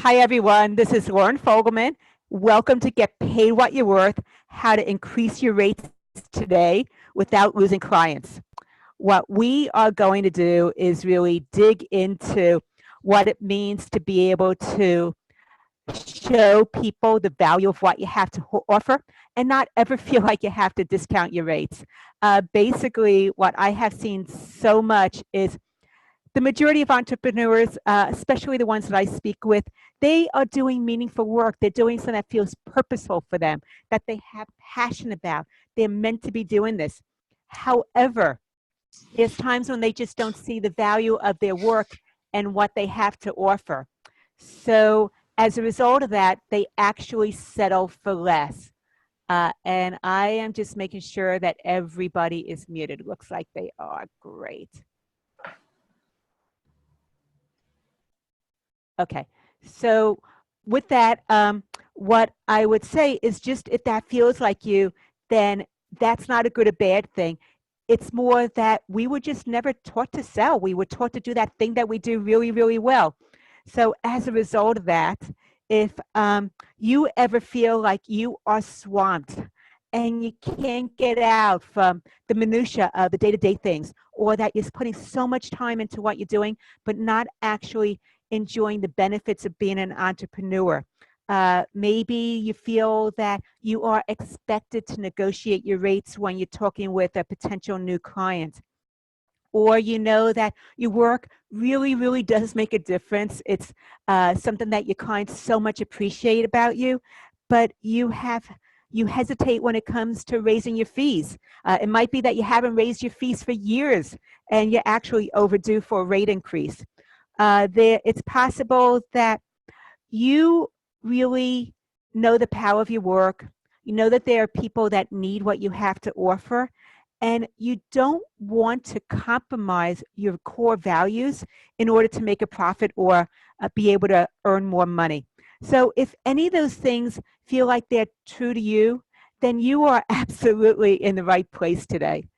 Hi, everyone. This is Loren Fogelman. Welcome to Get Paid What You're Worth, how to increase your rates today without losing clients. What we are going to do is really dig into what it means to be able to show people the value of what you have to offer and not ever feel like you have to discount your rates. Basically, what I have seen so much is the majority of entrepreneurs, especially the ones that I speak with, they are doing meaningful work. They're doing something that feels purposeful for them, that they have passion about. They're meant to be doing this. However, there's times when they just don't see the value of their work and what they have to offer. So as a result of that, they actually settle for less. And I am just making sure that everybody is muted. Looks like they are. Great. Okay, so with that, what I would say is just if that feels like you, then that's not a good or bad thing. It's more that we were just never taught to sell. We were taught to do that thing that we do really, really well. So as a result of that, if you ever feel like you are swamped and you can't get out from the minutia of the day-to-day things, or that you're putting so much time into what you're doing, but not actually enjoying the benefits of being an entrepreneur. Maybe you feel that you are expected to negotiate your rates when you're talking with a potential new client. Or you know that your work really, really does make a difference. It's something that your clients so much appreciate about you, but you hesitate when it comes to raising your fees. It might be that you haven't raised your fees for years and you're actually overdue for a rate increase. It's possible that you really know the power of your work. You know that there are people that need what you have to offer, and you don't want to compromise your core values in order to make a profit or be able to earn more money. So if any of those things feel like they're true to you, then you are absolutely in the right place today.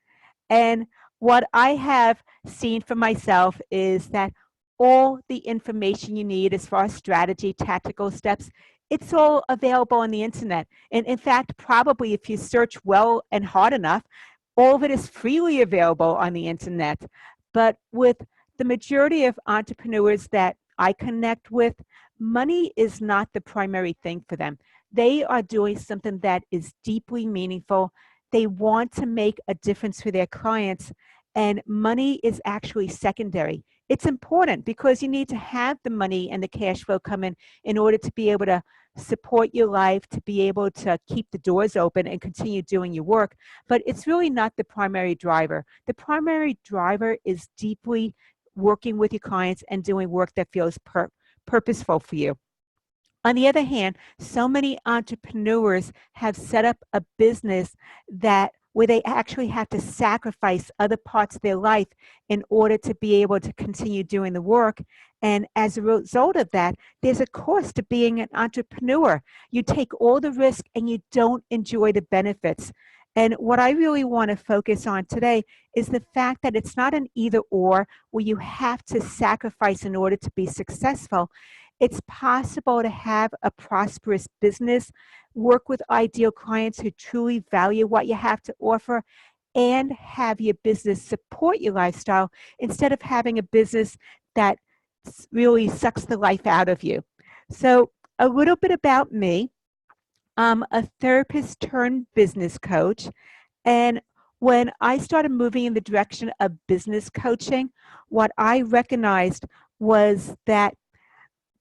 And what I have seen for myself is that all the information you need as far as strategy, tactical steps, it's all available on the internet. And in fact, probably if you search well and hard enough, all of it is freely available on the internet. But with the majority of entrepreneurs that I connect with, money is not the primary thing for them. They are doing something that is deeply meaningful. They want to make a difference for their clients, and money is actually secondary. It's important because you need to have the money and the cash flow come in order to be able to support your life, to be able to keep the doors open and continue doing your work. But it's really not the primary driver. The primary driver is deeply working with your clients and doing work that feels purposeful for you. On the other hand, so many entrepreneurs have set up a business where they actually have to sacrifice other parts of their life in order to be able to continue doing the work. And as a result of that, there's a cost to being an entrepreneur. You take all the risk and you don't enjoy the benefits. And what I really want to focus on today is the fact that it's not an either or where you have to sacrifice in order to be successful. It's possible to have a prosperous business, work with ideal clients who truly value what you have to offer, and have your business support your lifestyle instead of having a business that really sucks the life out of you. So a little bit about me. I'm a therapist turned business coach. And when I started moving in the direction of business coaching, what I recognized was that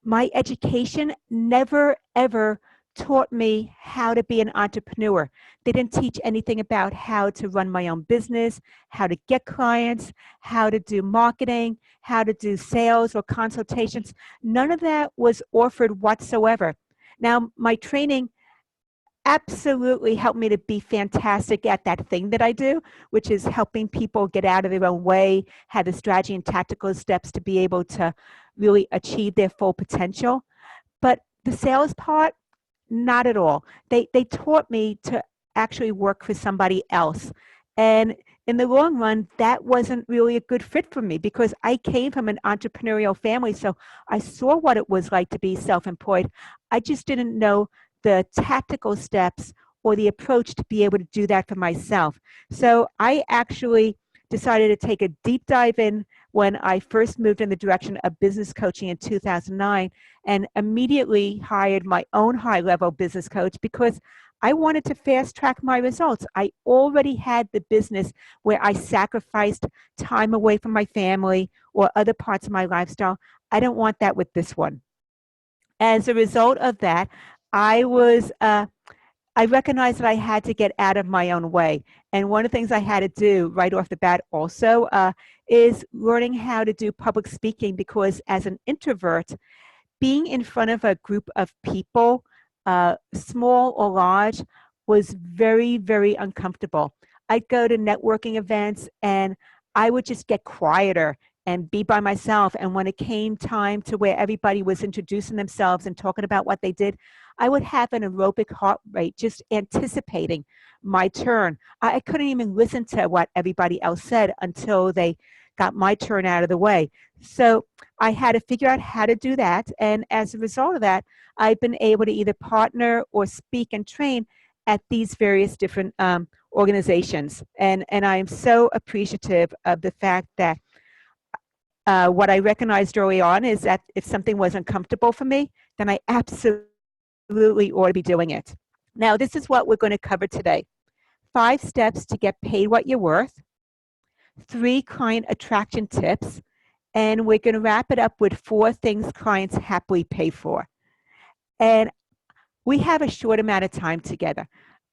my education never, ever taught me how to be an entrepreneur. They didn't teach anything about how to run my own business, how to get clients, how to do marketing, how to do sales or consultations. None of that was offered whatsoever. Now, my training absolutely helped me to be fantastic at that thing that I do, which is helping people get out of their own way, have the strategy and tactical steps to be able to really achieve their full potential. But the sales part, not at all. They taught me to actually work for somebody else. And in the long run, that wasn't really a good fit for me because I came from an entrepreneurial family. So I saw what it was like to be self employed. I just didn't know the tactical steps or the approach to be able to do that for myself. So I actually decided to take a deep dive in when I first moved in the direction of business coaching in 2009 and immediately hired my own high level business coach because I wanted to fast track my results. I already had the business where I sacrificed time away from my family or other parts of my lifestyle. I don't want that with this one. As a result of that, I was I recognized that I had to get out of my own way. And one of the things I had to do right off the bat also is learning how to do public speaking because as an introvert, being in front of a group of people, small or large, was very, very uncomfortable. I'd go to networking events and I would just get quieter and be by myself. And when it came time to where everybody was introducing themselves and talking about what they did, I would have an aerobic heart rate just anticipating my turn. I couldn't even listen to what everybody else said until they got my turn out of the way. So I had to figure out how to do that. And as a result of that, I've been able to either partner or speak and train at these various different organizations. And I'm so appreciative of the fact that what I recognized early on is that if something wasn't comfortable for me, then I absolutely ought to be doing it. Now, this is what we're going to cover today. 5 steps to get paid what you're worth, 3 client attraction tips, and we're going to wrap it up with 4 things clients happily pay for. And we have a short amount of time together.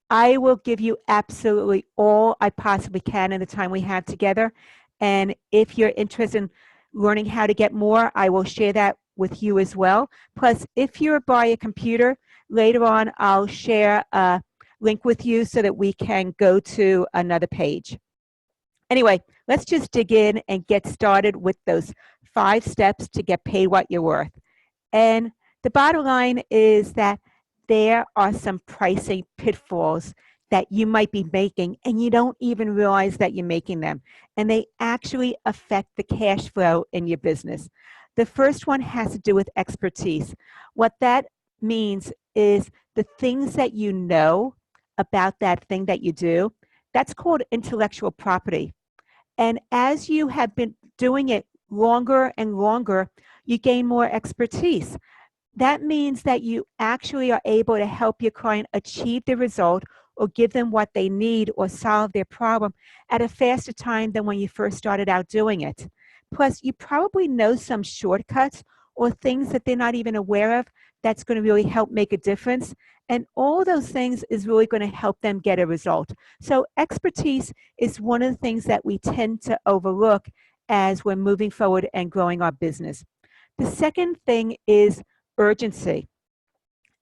I will give you absolutely all I possibly can in the time we have together. And if you're interested in learning how to get more, I will share that with you as well. Plus, if you're by a computer, later on, I'll share a link with you so that we can go to another page. Anyway, let's just dig in and get started with those 5 steps to get paid what you're worth. And the bottom line is that there are some pricing pitfalls that you might be making and you don't even realize that you're making them. And they actually affect the cash flow in your business. The first one has to do with expertise. What that means is the things that you know about that thing that you do, that's called intellectual property. And as you have been doing it longer and longer, you gain more expertise. That means that you actually are able to help your client achieve the result or give them what they need or solve their problem at a faster time than when you first started out doing it. Plus, you probably know some shortcuts or things that they're not even aware of that's going to really help make a difference. And all those things is really going to help them get a result. So expertise is one of the things that we tend to overlook as we're moving forward and growing our business. The second thing is urgency.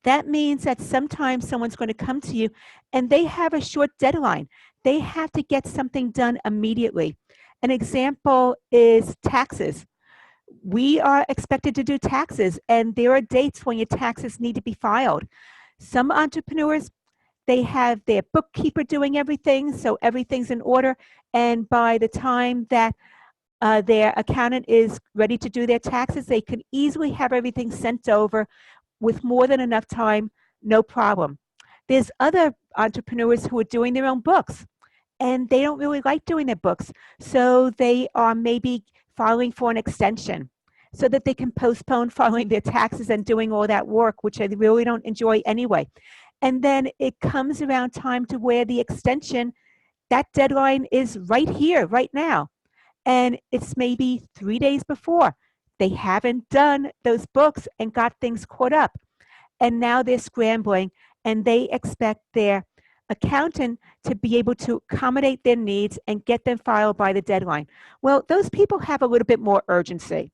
That means that sometimes someone's going to come to you and they have a short deadline. They have to get something done immediately. An example is taxes. We are expected to do taxes, and there are dates when your taxes need to be filed. Some entrepreneurs, they have their bookkeeper doing everything, so everything's in order, and by the time that their accountant is ready to do their taxes, they can easily have everything sent over with more than enough time, no problem. There's other entrepreneurs who are doing their own books, and they don't really like doing their books, so they are maybe filing for an extension so that they can postpone filing their taxes and doing all that work, which I really don't enjoy anyway. And then it comes around time to where the extension, that deadline is right here, right now. And it's maybe 3 days before. They haven't done those books and got things caught up. And now they're scrambling and they expect their accountant to be able to accommodate their needs and get them filed by the deadline. Well, those people have a little bit more urgency.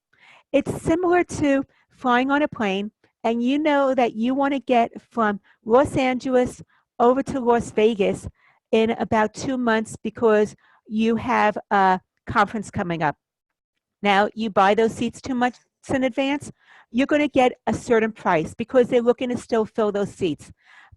It's similar to flying on a plane and you know that you want to get from Los Angeles over to Las Vegas in about 2 months because you have a conference coming up. Now, you buy those seats 2 months in advance, you're going to get a certain price because they're looking to still fill those seats.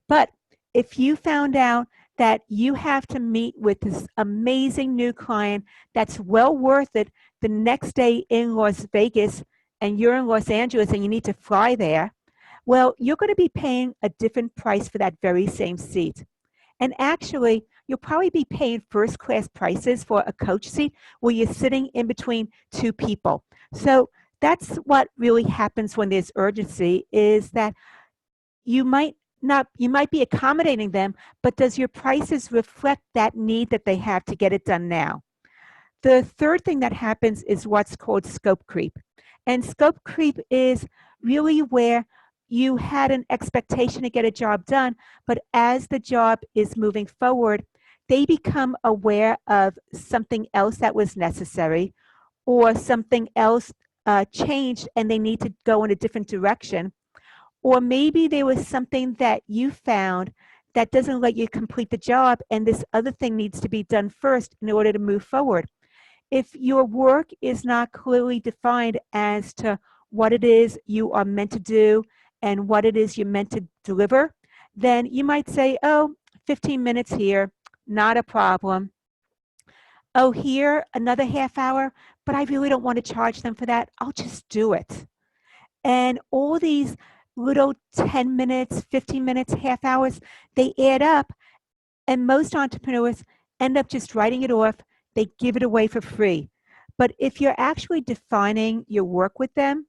But if you found out that you have to meet with this amazing new client that's well worth it the next day in Las Vegas, and you're in Los Angeles and you need to fly there, well, you're going to be paying a different price for that very same seat. And actually, you'll probably be paying first class prices for a coach seat where you're sitting in between two people. So that's what really happens when there's urgency, is that you might not, you might be accommodating them, but does your prices reflect that need that they have to get it done now? The third thing that happens is what's called scope creep. And scope creep is really where you had an expectation to get a job done, but as the job is moving forward, they become aware of something else that was necessary, or something else changed and they need to go in a different direction. Or maybe there was something that you found that doesn't let you complete the job, and this other thing needs to be done first in order to move forward. If your work is not clearly defined as to what it is you are meant to do and what it is you're meant to deliver, then you might say, oh, 15 minutes here, not a problem. Oh, here, another half hour, but I really don't want to charge them for that. I'll just do it. And all these little 10 minutes, 15 minutes, half hours, they add up. And most entrepreneurs end up just writing it off. They give it away for free. But if you're actually defining your work with them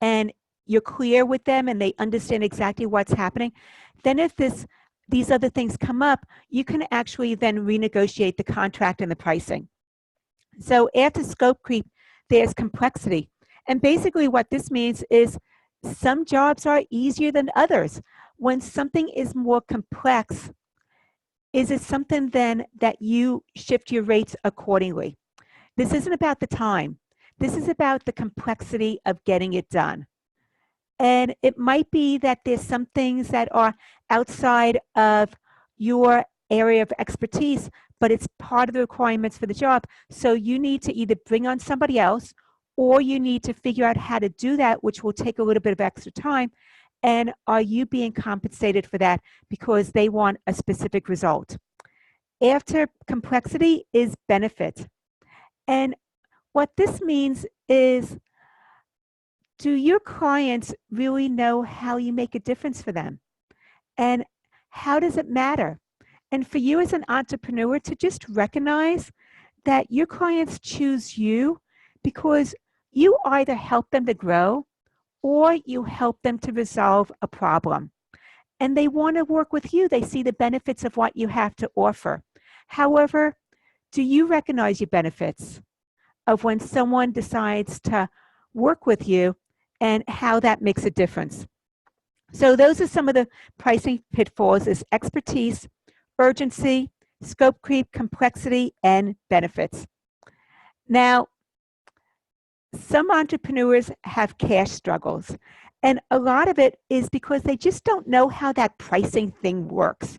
and you're clear with them and they understand exactly what's happening, then if these other things come up, you can actually then renegotiate the contract and the pricing. So after scope creep, there's complexity. And basically what this means is some jobs are easier than others. When something is more complex, is it something then that you shift your rates accordingly? This isn't about the time. This is about the complexity of getting it done. And it might be that there's some things that are outside of your area of expertise, but it's part of the requirements for the job. So you need to either bring on somebody else, or you need to figure out how to do that, which will take a little bit of extra time. And are you being compensated for that because they want a specific result? After complexity is benefit. And what this means is, do your clients really know how you make a difference for them? And how does it matter? And for you as an entrepreneur to just recognize that your clients choose you because you either help them to grow or you help them to resolve a problem. And they want to work with you. They see the benefits of what you have to offer. However, do you recognize your benefits of when someone decides to work with you and how that makes a difference? So those are some of the pricing pitfalls: is expertise, urgency, scope creep, complexity, and benefits. Now, some entrepreneurs have cash struggles, and a lot of it is because they just don't know how that pricing thing works.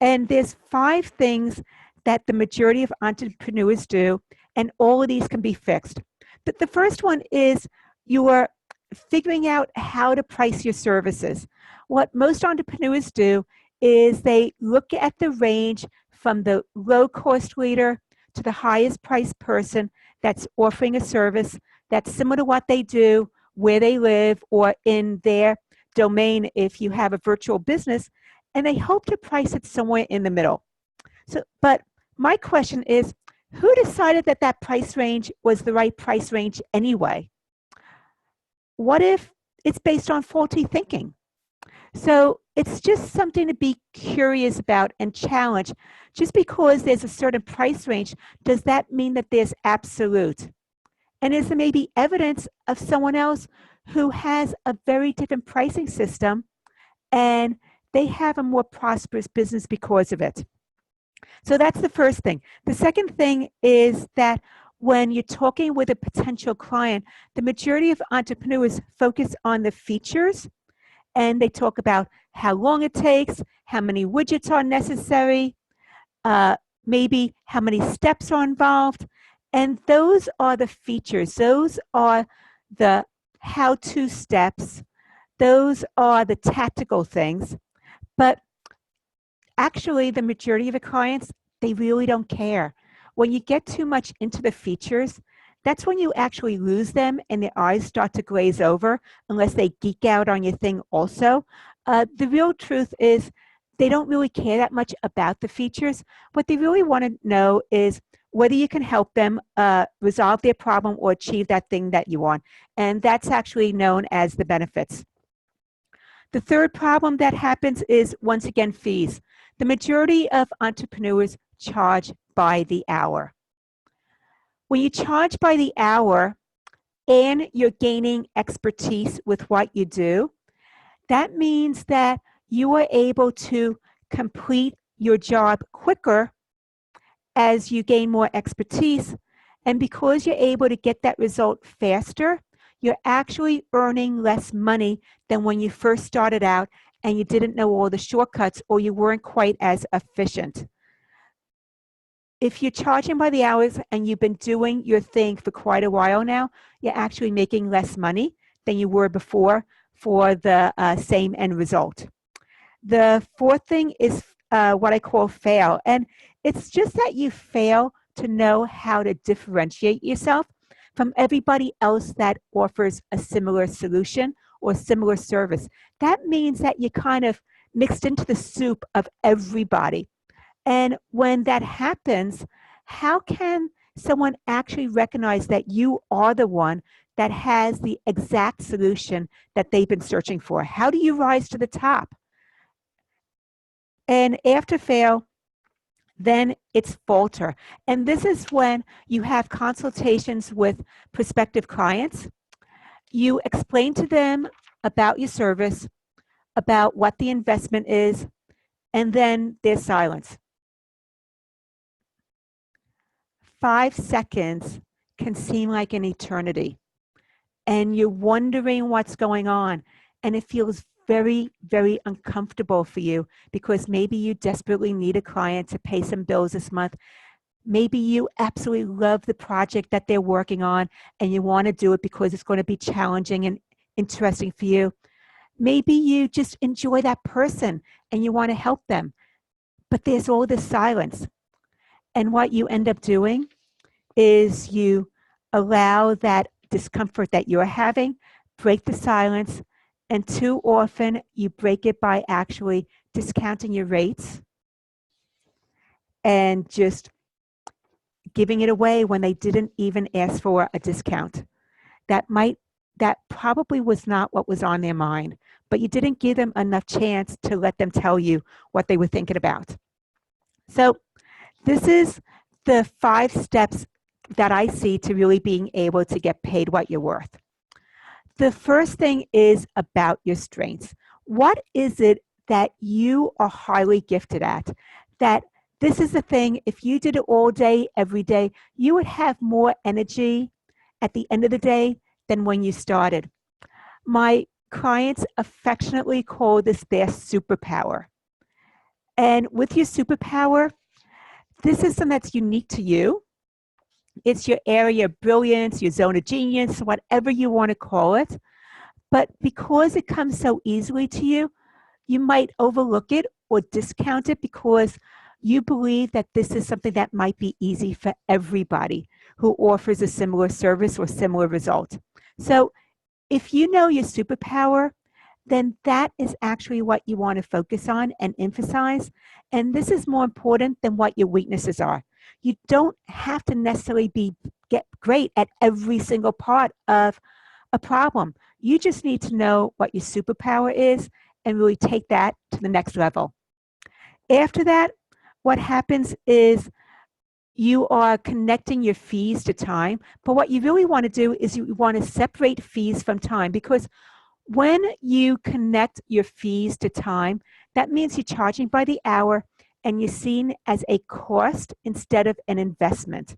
And there's 5 things that the majority of entrepreneurs do, and all of these can be fixed. But the first one is you're figuring out how to price your services. What most entrepreneurs do is they look at the range from the low cost leader to the highest priced person that's offering a service that's similar to what they do, where they live, or in their domain if you have a virtual business, and they hope to price it somewhere in the middle. So, but my question is, who decided that that price range was the right price range anyway? What if it's based on faulty thinking? So it's just something to be curious about and challenge. Just because there's a certain price range, does that mean that there's absolute? And is there maybe evidence of someone else who has a very different pricing system and they have a more prosperous business because of it? So that's the first thing. The second thing is that when you're talking with a potential client, the majority of entrepreneurs focus on the features, and they talk about how long it takes, how many widgets are necessary, maybe how many steps are involved. And those are the features. Those are the how-to steps. Those are the tactical things. But actually the majority of the clients, they really don't care. When you get too much into the features, that's when you actually lose them and their eyes start to glaze over unless they geek out on your thing also. The real truth is they don't really care that much about the features. What they really want to know is whether you can help them resolve their problem or achieve that thing that you want. And that's actually known as the benefits. The third problem that happens is, once again, fees. The majority of entrepreneurs charge by the hour. When you charge by the hour and you're gaining expertise with what you do, that means that you are able to complete your job quicker as you gain more expertise. And because you're able to get that result faster, you're actually earning less money than when you first started out and you didn't know all the shortcuts or you weren't quite as efficient. If you're charging by the hours and you've been doing your thing for quite a while now, you're actually making less money than you were before for the same end result. The fourth thing is what I call fail. And it's just that you fail to know how to differentiate yourself from everybody else that offers a similar solution or similar service. That means that you kind of mixed into the soup of everybody. And when that happens, how can someone actually recognize that you are the one that has the exact solution that they've been searching for? How do you rise to the top? And after fail, then it's falter. And this is when you have consultations with prospective clients. You explain to them about your service, about what the investment is, and then there's silence. 5 seconds can seem like an eternity. And you're wondering what's going on. And it feels very, very uncomfortable for you because maybe you desperately need a client to pay some bills this month. Maybe you absolutely love the project that they're working on and you want to do it because it's going to be challenging and interesting for you. Maybe you just enjoy that person and you want to help them. But there's all this silence. And what you end up doing is you allow that discomfort that you're having, break the silence, and too often you break it by actually discounting your rates and just giving it away when they didn't even ask for a discount. That probably was not what was on their mind, but you didn't give them enough chance to let them tell you what they were thinking about. So this is the 5 steps that I see to really being able to get paid what you're worth. The first thing is about your strengths. What is it that you are highly gifted at? That this is the thing, if you did it all day, every day, you would have more energy at the end of the day than when you started. My clients affectionately call this their superpower. And with your superpower, this is something that's unique to you. It's your area of brilliance, your zone of genius, whatever you want to call it. But because it comes so easily to you, you might overlook it or discount it because you believe that this is something that might be easy for everybody who offers a similar service or similar result. So if you know your superpower, then that is actually what you want to focus on and emphasize. And this is more important than what your weaknesses are. You don't have to necessarily get great at every single part of a problem. You just need to know what your superpower is and really take that to the next level. After that, what happens is you are connecting your fees to time. But what you really want to do is you want to separate fees from time, because when you connect your fees to time, that means you're charging by the hour and you're seen as a cost instead of an investment.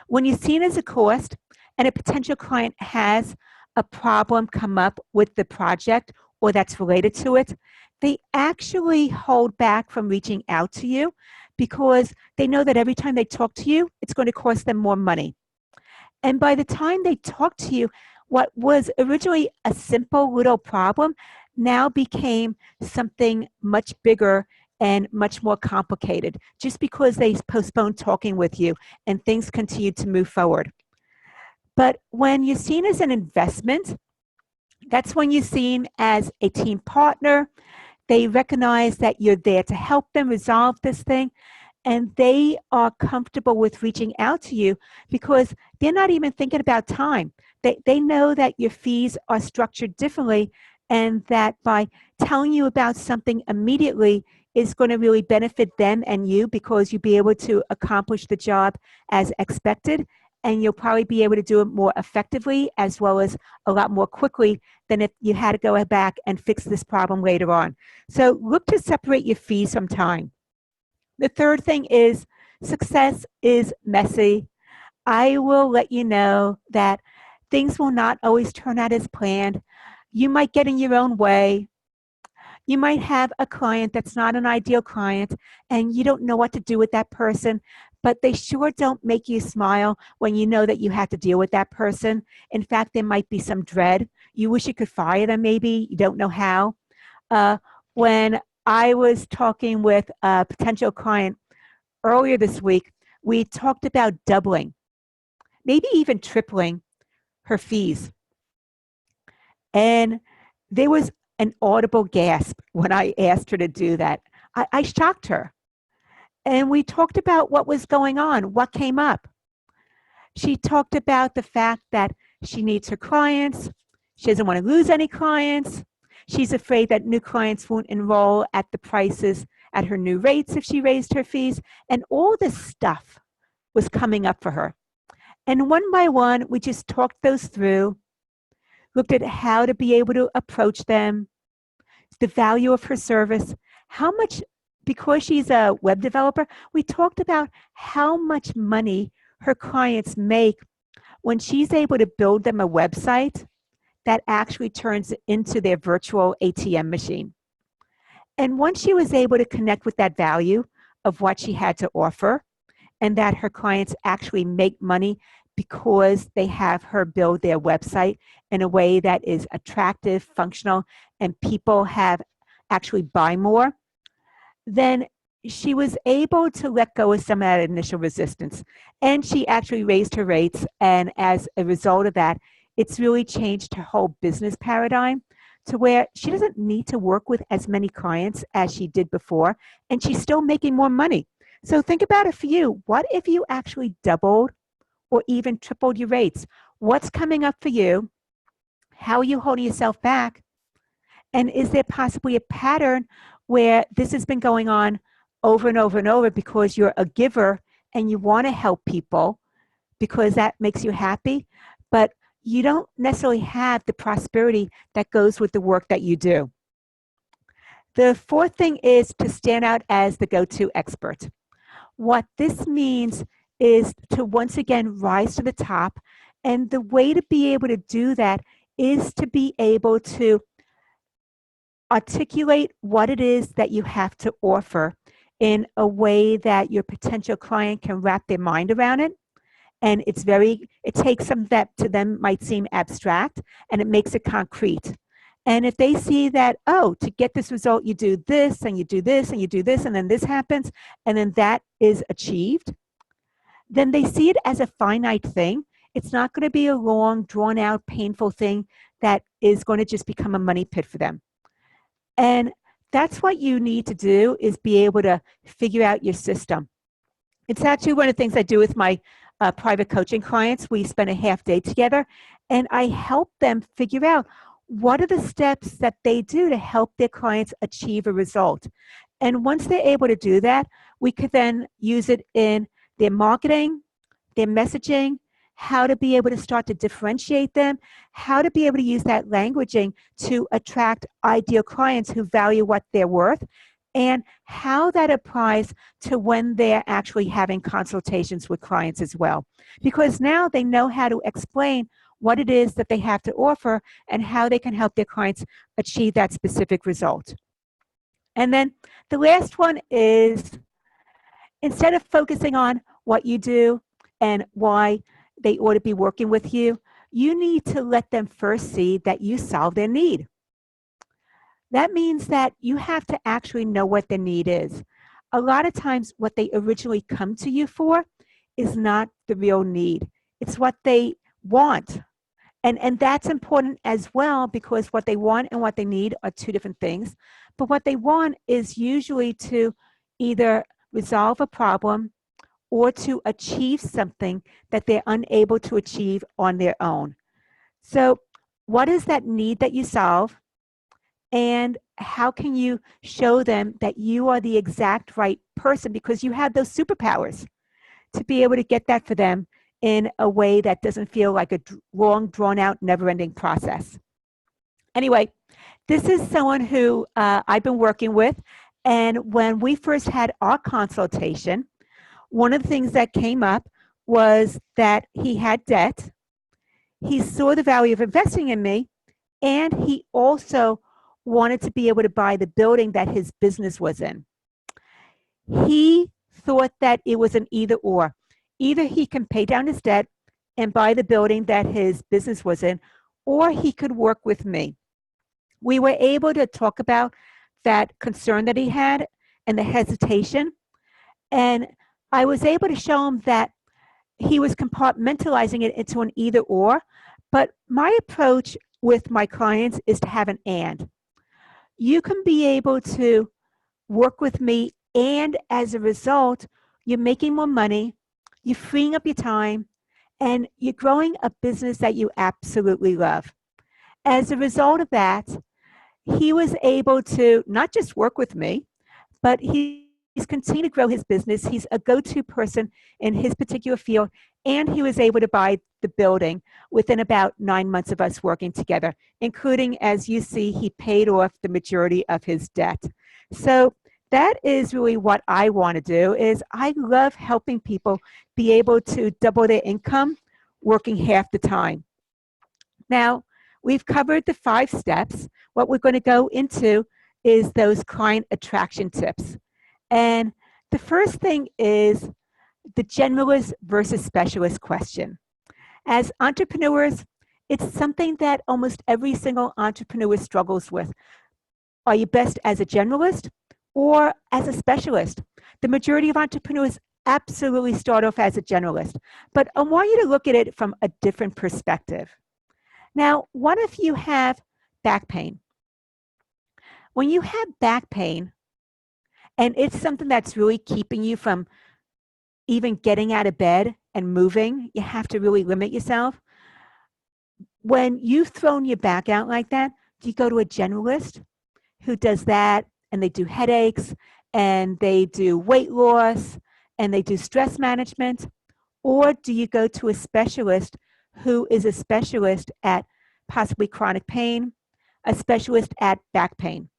When you're seen as a cost and a potential client has a problem come up with the project or that's related to it, they actually hold back from reaching out to you because they know that every time they talk to you, it's going to cost them more money. And by the time they talk to you, what was originally a simple little problem now became something much bigger and much more complicated just because they postpone talking with you and things continue to move forward. But when you're seen as an investment, that's when you're seen as a team partner. They recognize that you're there to help them resolve this thing, and they are comfortable with reaching out to you because they're not even thinking about time. They know that your fees are structured differently, and that by telling you about something immediately is going to really benefit them and you because you'll be able to accomplish the job as expected, and you'll probably be able to do it more effectively as well as a lot more quickly than if you had to go back and fix this problem later on. So look to separate your fees from time. The third thing is success is messy. I will let you know that things will not always turn out as planned. You might get in your own way. You might have a client that's not an ideal client and you don't know what to do with that person, but they sure don't make you smile when you know that you have to deal with that person. In fact, there might be some dread. You wish you could fire them maybe. You don't know how. When I was talking with a potential client earlier this week, we talked about doubling, maybe even tripling her fees. And there was an audible gasp when I asked her to do that. I shocked her. And we talked about what was going on, what came up. She talked about the fact that she needs her clients. She doesn't want to lose any clients. She's afraid that new clients won't enroll at the prices at her new rates if she raised her fees. And all this stuff was coming up for her. And one by one, we just talked those through, looked at how to be able to approach them, the value of her service, how much, because she's a web developer, we talked about how much money her clients make when she's able to build them a website that actually turns into their virtual ATM machine. And once she was able to connect with that value of what she had to offer, and that her clients actually make money because they have her build their website in a way that is attractive, functional, and people have actually buy more, then she was able to let go of some of that initial resistance. And she actually raised her rates. And as a result of that, it's really changed her whole business paradigm to where she doesn't need to work with as many clients as she did before, and she's still making more money. So think about it for you. What if you actually doubled or even tripled your rates? What's coming up for you? How are you holding yourself back? And is there possibly a pattern where this has been going on over and over and over because you're a giver and you want to help people because that makes you happy, but you don't necessarily have the prosperity that goes with the work that you do? The fourth thing is to stand out as the go-to expert. What this means is to once again rise to the top, and the way to be able to do that is to be able to articulate what it is that you have to offer in a way that your potential client can wrap their mind around it. And it takes some that to them might seem abstract, and it makes it concrete. And if they see that, oh, to get this result, you do this, and you do this, and you do this, and then this happens, and then that is achieved, then they see it as a finite thing. It's not going to be a long, drawn-out, painful thing that is going to just become a money pit for them. And that's what you need to do, is be able to figure out your system. It's actually one of the things I do with my private coaching clients. We spend a half day together, and I help them figure out what are the steps that they do to help their clients achieve a result. And once they're able to do that, we could then use it in their marketing, their messaging, how to be able to start to differentiate them, how to be able to use that languaging to attract ideal clients who value what they're worth, and how that applies to when they're actually having consultations with clients as well. Because now they know how to explain what it is that they have to offer and how they can help their clients achieve that specific result. And then the last one is, instead of focusing on what you do and why they ought to be working with you, you need to let them first see that you solve their need. That means that you have to actually know what their need is. A lot of times, what they originally come to you for is not the real need, it's what they want. And that's important as well because what they want and what they need are two different things. But what they want is usually to either resolve a problem or to achieve something that they're unable to achieve on their own. So, what is that need that you solve? And how can you show them that you are the exact right person because you have those superpowers to be able to get that for them in a way that doesn't feel like a long, drawn out, never ending process. Anyway, this is someone who I've been working with. And when we first had our consultation, one of the things that came up was that he had debt. He saw the value of investing in me, and he also wanted to be able to buy the building that his business was in. He thought that it was an either or. Either he can pay down his debt and buy the building that his business was in, or he could work with me. We were able to talk about that concern that he had and the hesitation. And I was able to show him that he was compartmentalizing it into an either or. But my approach with my clients is to have an and. You can be able to work with me, and as a result, you're making more money, you're freeing up your time, and you're growing a business that you absolutely love. As a result of that, he was able to not just work with me, but he's continued to grow his business. He's a go-to person in his particular field, and he was able to buy the building within about 9 months of us working together, including, as you see, he paid off the majority of his debt. So that is really what I want to do. Is I love helping people be able to double their income working half the time. Now, we've covered the 5 steps. What we're going to go into is those client attraction tips. And the first thing is the generalist versus specialist question. As entrepreneurs, it's something that almost every single entrepreneur struggles with. Are you best as a generalist or as a specialist? The majority of entrepreneurs absolutely start off as a generalist, but I want you to look at it from a different perspective. Now, what if you have back pain? When you have back pain, and it's something that's really keeping you from even getting out of bed and moving, you have to really limit yourself. When you've thrown your back out like that, do you go to a generalist who does that, and they do headaches, and they do weight loss, and they do stress management? Or do you go to a specialist who is a specialist at possibly chronic pain, a specialist at back pain?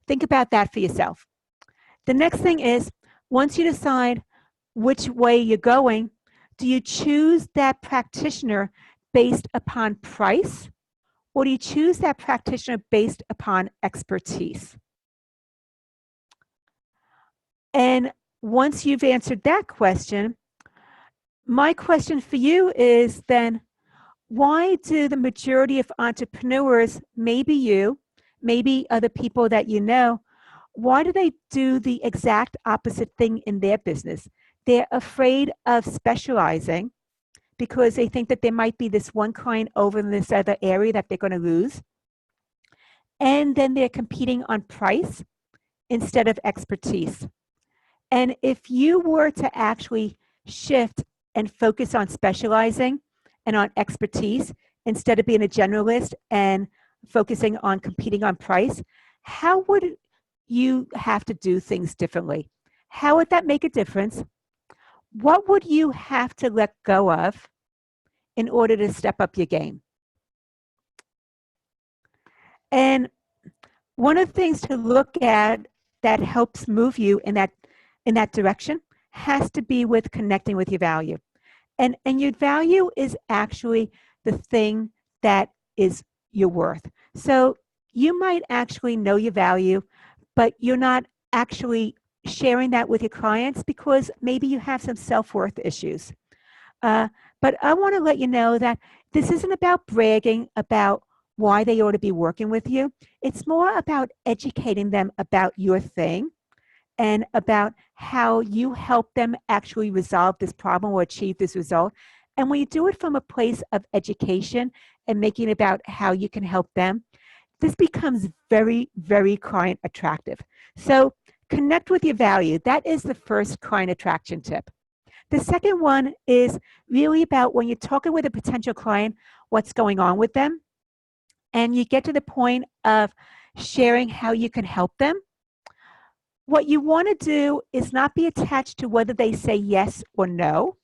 Think about that for yourself. The next thing is, once you decide which way you're going, do you choose that practitioner based upon price, or do you choose that practitioner based upon expertise? And once you've answered that question, my question for you is then, why do the majority of entrepreneurs, maybe you, maybe other people that you know, why do they do the exact opposite thing in their business? They're afraid of specializing because they think that there might be this one client over in this other area that they're going to lose. And then they're competing on price instead of expertise. And if you were to actually shift and focus on specializing and on expertise instead of being a generalist and focusing on competing on price, how would you have to do things differently? How would that make a difference? What would you have to let go of in order to step up your game? And one of the things to look at that helps move you in that direction has to be with connecting with your value. And your value is actually the thing that is your worth. So you might actually know your value, but you're not actually sharing that with your clients because maybe you have some self-worth issues. But I want to let you know that this isn't about bragging about why they ought to be working with you. It's more about educating them about your thing and about how you help them actually resolve this problem or achieve this result. And when you do it from a place of education and making it about how you can help them, this becomes very, very client attractive. So connect with your value. That is the first client attraction tip. The second one is really about when you're talking with a potential client, what's going on with them, and you get to the point of sharing how you can help them. What you want to do is not be attached to whether they say yes or no.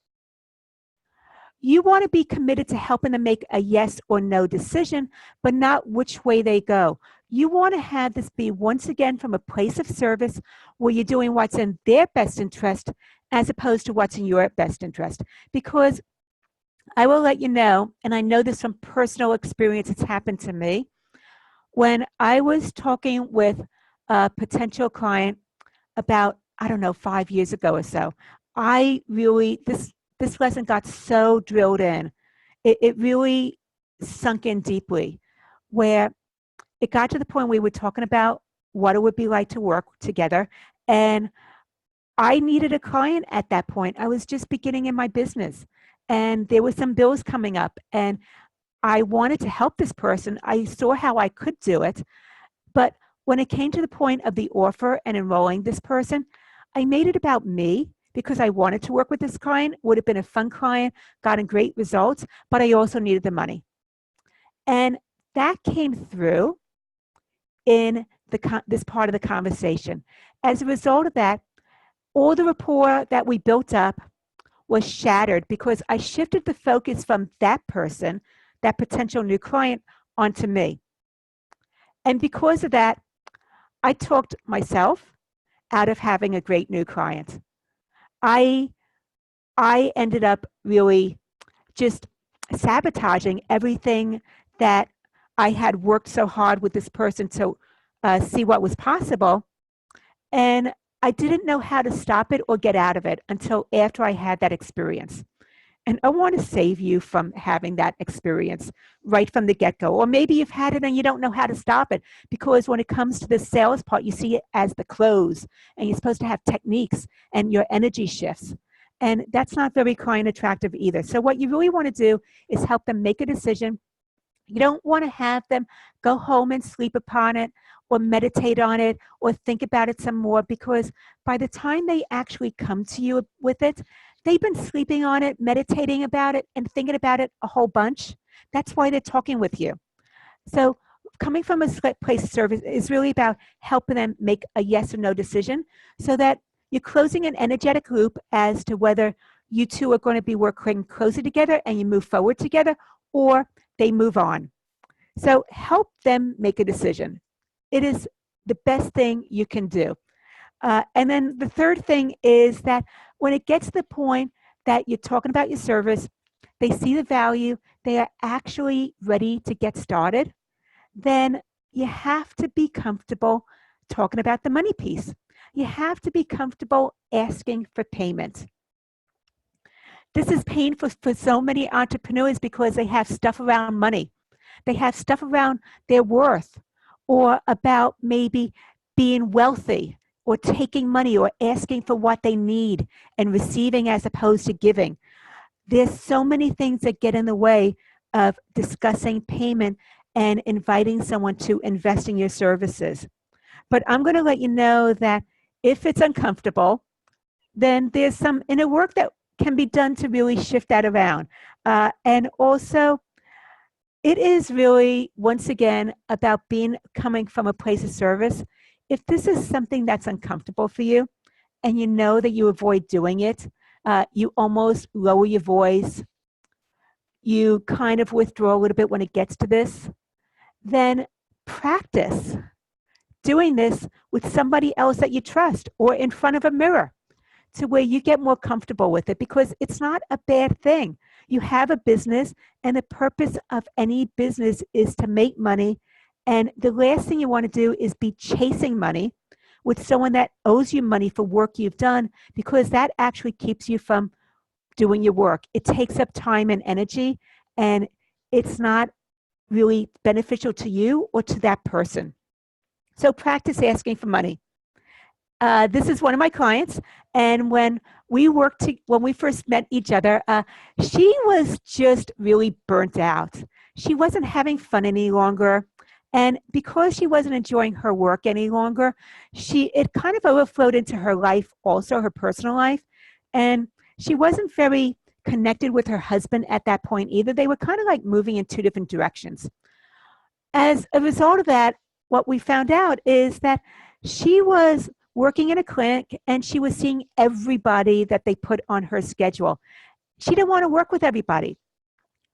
You want to be committed to helping them make a yes or no decision, but not which way they go. You want to have this be, once again, from a place of service where you're doing what's in their best interest as opposed to what's in your best interest. Because I will let you know, and I know this from personal experience, it's happened to me. When I was talking with a potential client about, I don't know, 5 years ago or so, I really, this lesson got so drilled in. It really sunk in deeply, where it got to the point we were talking about what it would be like to work together. And I needed a client at that point. I was just beginning in my business, and there were some bills coming up, and I wanted to help this person. I saw how I could do it. But when it came to the point of the offer and enrolling this person, I made it about me because I wanted to work with this client, would have been a fun client, gotten great results, but I also needed the money. And that came through in this part of the conversation. As a result of that, all the rapport that we built up was shattered because I shifted the focus from that person, that potential new client, onto me. And because of that, I talked myself out of having a great new client. I ended up really just sabotaging everything that I had worked so hard with this person to see what was possible. And I didn't know how to stop it or get out of it until after I had that experience. And I want to save you from having that experience right from the get-go. Or maybe you've had it and you don't know how to stop it, because when it comes to the sales part, you see it as the close, and you're supposed to have techniques and your energy shifts. And that's not very client attractive either. So what you really want to do is help them make a decision. You don't want to have them go home and sleep upon it or meditate on it or think about it some more, because by the time they actually come to you with it, they've been sleeping on it, meditating about it, and thinking about it a whole bunch. That's why they're talking with you. So coming from a place of service is really about helping them make a yes or no decision, so that you're closing an energetic loop as to whether you two are going to be working closer together and you move forward together, or they move on. So help them make a decision. It is the best thing you can do. And then the third thing is that when it gets to the point that you're talking about your service, they see the value, they are actually ready to get started, then you have to be comfortable talking about the money piece. You have to be comfortable asking for payment. This is painful for so many entrepreneurs because they have stuff around money. They have stuff around their worth, or about maybe being wealthy, or taking money, or asking for what they need and receiving as opposed to giving. There's so many things that get in the way of discussing payment and inviting someone to invest in your services. But I'm going to let you know that if it's uncomfortable, then there's some inner work that can be done to really shift that around. And also, it is really, once again, about coming from a place of service. If this is something that's uncomfortable for you and you know that you avoid doing it, you almost lower your voice, you kind of withdraw a little bit when it gets to this, then practice doing this with somebody else that you trust, or in front of a mirror, to where you get more comfortable with it, because it's not a bad thing. You have a business, and the purpose of any business is to make money. And the last thing you want to do is be chasing money with someone that owes you money for work you've done, because that actually keeps you from doing your work. It takes up time and energy, and it's not really beneficial to you or to that person. So practice asking for money. This is one of my clients, and when when we first met each other, she was just really burnt out. She wasn't having fun any longer, and because she wasn't enjoying her work any longer, it kind of overflowed into her life, also her personal life, and she wasn't very connected with her husband at that point either. They were kind of like moving in two different directions. As a result of that, what we found out is that she was working in a clinic and she was seeing everybody that they put on her schedule. She didn't want to work with everybody.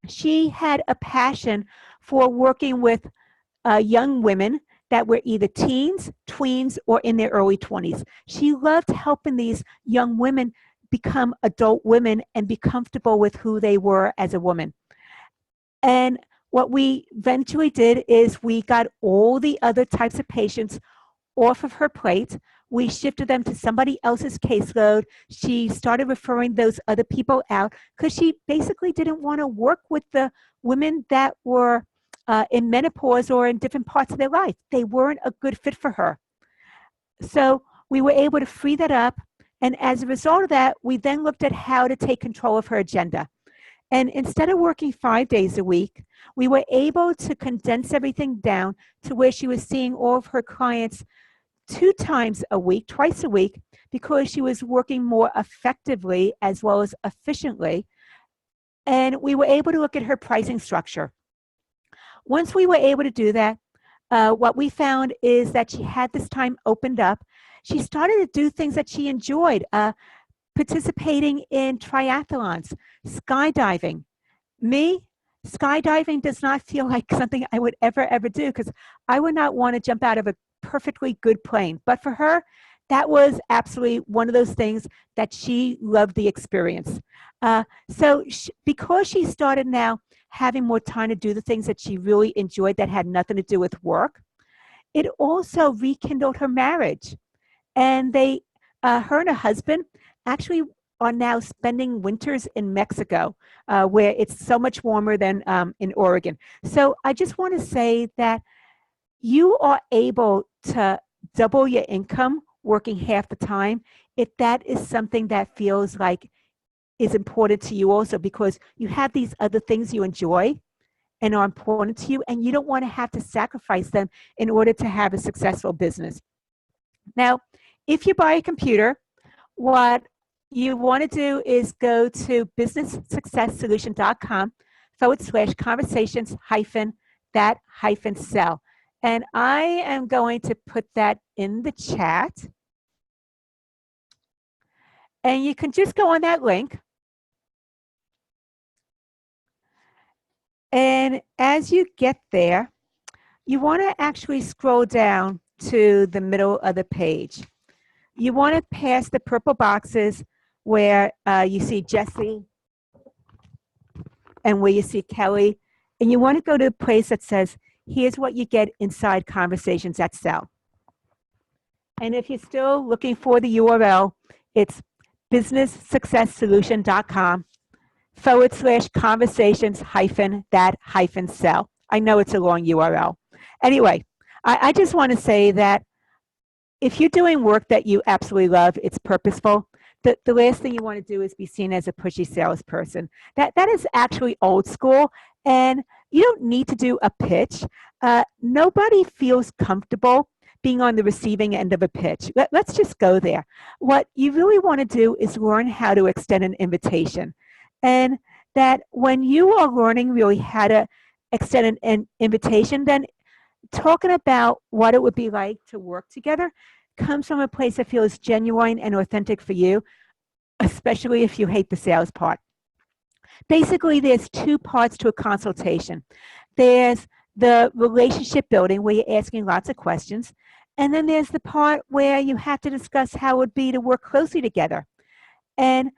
She had a passion for working with young women that were either teens, tweens, or in their early 20s. She loved helping these young women become adult women and be comfortable with who they were as a woman. And what we eventually did is we got all the other types of patients off of her plate. We shifted them to somebody else's caseload. She started referring those other people out because she basically didn't want to work with the women that were in menopause or in different parts of their life. They weren't a good fit for her. So we were able to free that up. And as a result of that, we then looked at how to take control of her agenda. And instead of working 5 days a week, we were able to condense everything down to where she was seeing all of her clients 2 times a week, twice a week, because she was working more effectively as well as efficiently. And we were able to look at her pricing structure. Once we were able to do that, what we found is that she had this time opened up. She started to do things that she enjoyed, participating in triathlons, skydiving. Me, skydiving does not feel like something I would ever do because I would not want to jump out of a perfectly good plane. But for her, that was absolutely one of those things that she loved the experience. Because she started now having more time to do the things that she really enjoyed that had nothing to do with work, it also rekindled her marriage. And her and her husband actually are now spending winters in Mexico, where it's so much warmer than in Oregon. So I just want to say that you are able to double your income working half the time if that is something that feels like is important to you also, because you have these other things you enjoy and are important to you, and you don't want to have to sacrifice them in order to have a successful business. Now, if you buy a computer, what you want to do is go to businesssuccesssolution.com/conversations that sell. And I am going to put that in the chat. And you can just go on that link. And as you get there, you want to actually scroll down to the middle of the page. You want to pass the purple boxes where you see Jesse and where you see Kelly. And you want to go to the place that says, here's what you get inside Conversations That Sell. And if you're still looking for the URL, it's businesssuccesssolution.com/conversations that sell. I know it's a long URL. Anyway, I just want to say that if you're doing work that you absolutely love, it's purposeful. The last thing you want to do is be seen as a pushy salesperson. That is actually old school, and you don't need to do a pitch. Nobody feels comfortable being on the receiving end of a pitch. Let's just go there. What you really want to do is learn how to extend an invitation. And that when you are learning really how to extend an invitation, then talking about what it would be like to work together comes from a place that feels genuine and authentic for you, especially if you hate the sales part. Basically, there's 2 parts to a consultation. There's the relationship building where you're asking lots of questions. And then there's the part where you have to discuss how it would be to work closely together. And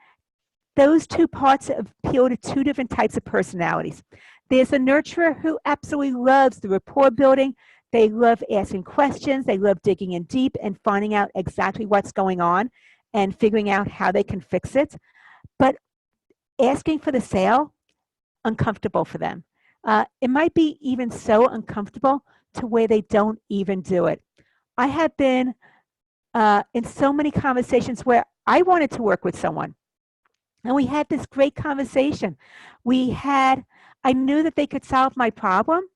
those 2 parts appeal to 2 different types of personalities. There's a nurturer who absolutely loves the rapport building. They love asking questions. They love digging in deep and finding out exactly what's going on and figuring out how they can fix it. But asking for the sale, uncomfortable for them. It might be even so uncomfortable to where they don't even do it. I have been in so many conversations where I wanted to work with someone, and we had this great conversation. I knew that they could solve my problem,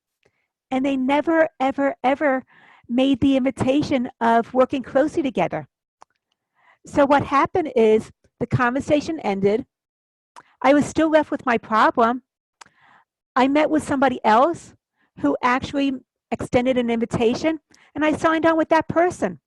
and they never, ever, ever made the invitation of working closely together. So what happened is the conversation ended. I was still left with my problem. I met with somebody else who actually extended an invitation, and I signed on with that person.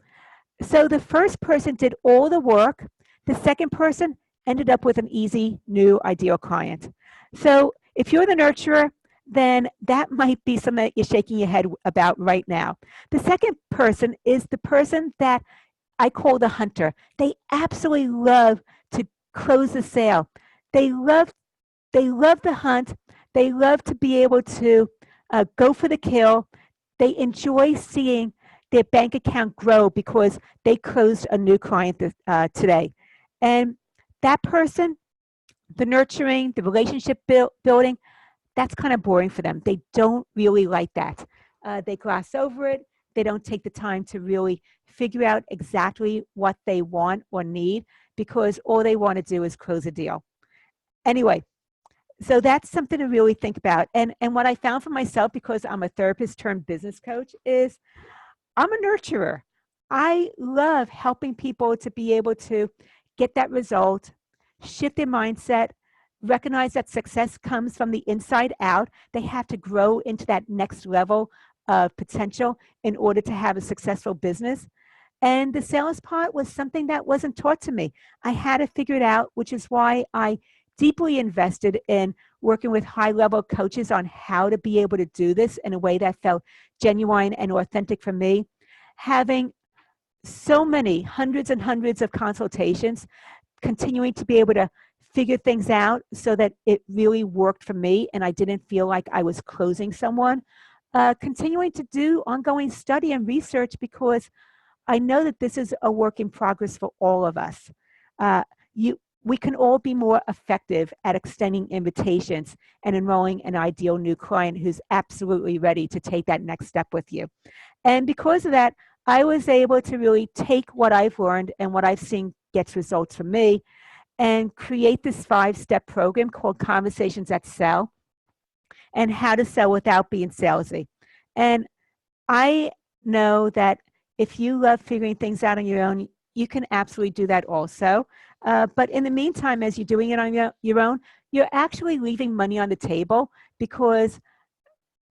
So the first person did all the work. The second person ended up with an easy, new, ideal client. So if you're the nurturer, then that might be something that you're shaking your head about right now. The second person is the person that I call the hunter. They absolutely love to close the sale. They love they love the hunt. They love to be able to go for the kill. They enjoy seeing their bank account grow because they closed a new client today. And that person, the nurturing, the relationship building, that's kind of boring for them. They don't really like that. They gloss over it. They don't take the time to really figure out exactly what they want or need because all they want to do is close a deal. Anyway, so that's something to really think about. And what I found for myself, because I'm a therapist turned business coach, is I'm a nurturer. I love helping people to be able to get that result, shift their mindset, recognize that success comes from the inside out. They have to grow into that next level of potential in order to have a successful business. And the sales part was something that wasn't taught to me. I had to figure it out, which is why I deeply invested in working with high level coaches on how to be able to do this in a way that felt genuine and authentic for me. Having so many hundreds and hundreds of consultations, continuing to be able to figure things out so that it really worked for me and I didn't feel like I was closing someone. Continuing to do ongoing study and research because I know that this is a work in progress for all of us. Uh, we can all be more effective at extending invitations and enrolling an ideal new client who's absolutely ready to take that next step with you. And because of that, I was able to really take what I've learned and what I've seen gets results for me and create this 5-step program called Conversations That Sell and how to sell without being salesy. And I know that if you love figuring things out on your own, you can absolutely do that also. But in the meantime, as you're doing it on your own, you're actually leaving money on the table because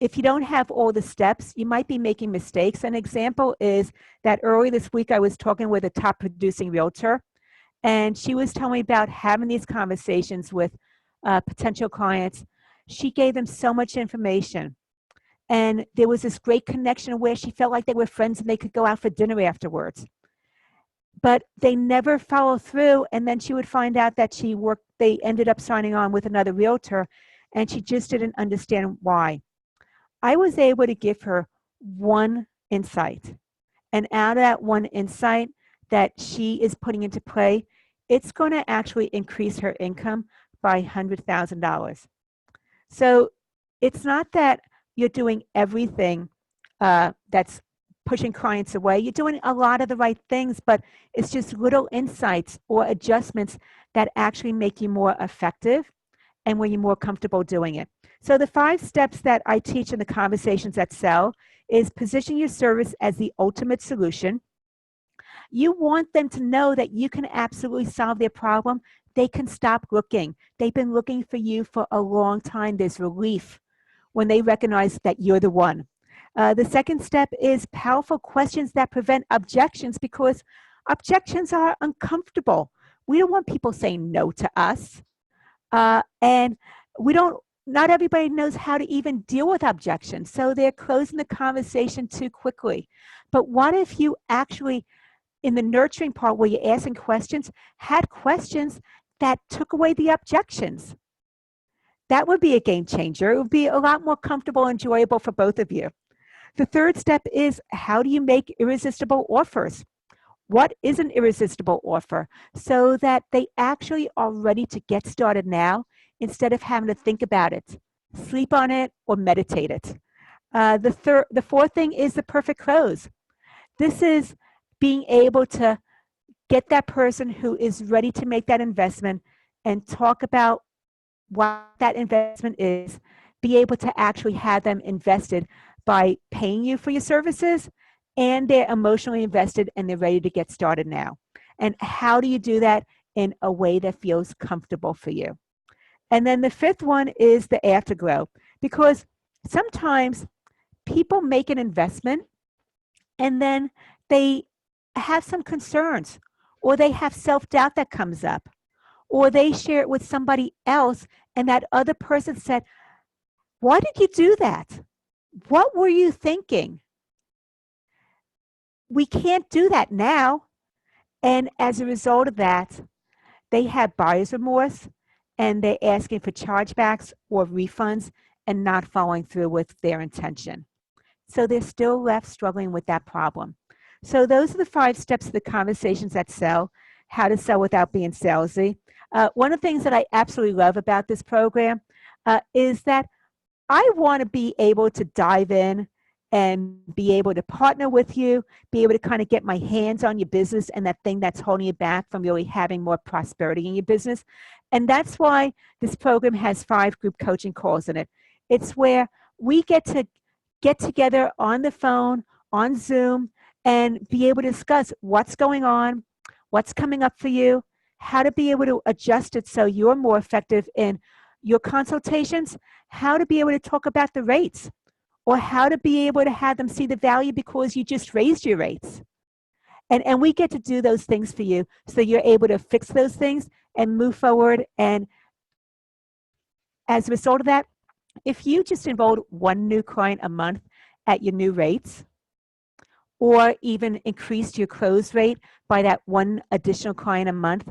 if you don't have all the steps, you might be making mistakes. An example is that early this week, I was talking with a top producing realtor, and she was telling me about having these conversations with potential clients. She gave them so much information. And there was this great connection where she felt like they were friends and they could go out for dinner afterwards. But they never followed through. And then she would find out that they ended up signing on with another realtor, and she just didn't understand why. I was able to give her one insight. And out of that one insight that she is putting into play, it's going to actually increase her income by $100,000. So it's not that you're doing everything that's pushing clients away. You're doing a lot of the right things, but it's just little insights or adjustments that actually make you more effective and where you're more comfortable doing it. So the 5 steps that I teach in the Conversations That Sell is position your service as the ultimate solution. You want them to know that you can absolutely solve their problem. They can stop looking. They've been looking for you for a long time. There's relief when they recognize that you're the one. The second step is powerful questions that prevent objections because objections are uncomfortable. We don't want people saying no to us. And not everybody knows how to even deal with objections. So they're closing the conversation too quickly. But what if you actually, in the nurturing part where you're asking questions, had questions that took away the objections? That would be a game changer. It would be a lot more comfortable and enjoyable for both of you. The third step is how do you make irresistible offers? What is an irresistible offer so that they actually are ready to get started now instead of having to think about it sleep on it, or meditate it. The fourth thing is the perfect close. This is being able to get that person who is ready to make that investment and talk about what that investment is, be able to actually have them invested by paying you for your services, and they're emotionally invested and they're ready to get started now. And how do you do that in a way that feels comfortable for you? And then the fifth one is the afterglow, because sometimes people make an investment and then they have some concerns, or they have self-doubt that comes up, or they share it with somebody else and that other person said, "Why did you do that? What were you thinking?" We can't do that now. And as a result of that, they have buyer's remorse and they're asking for chargebacks or refunds and not following through with their intention. So they're still left struggling with that problem. So those are the 5 steps of the conversations that sell, how to sell without being salesy. One of the things that I absolutely love about this program is that I want to be able to dive in and be able to partner with you, be able to kind of get my hands on your business and that thing that's holding you back from really having more prosperity in your business. And that's why this program has 5 group coaching calls in it. It's where we get together on the phone, on Zoom, and be able to discuss what's going on, what's coming up for you, how to be able to adjust it so you're more effective in your consultations, how to be able to talk about the rates, or how to be able to have them see the value because you just raised your rates. And we get to do those things for you so you're able to fix those things and move forward. And as a result of that, if you just enrolled 1 new client a month at your new rates, or even increased your close rate by that 1 additional client a month,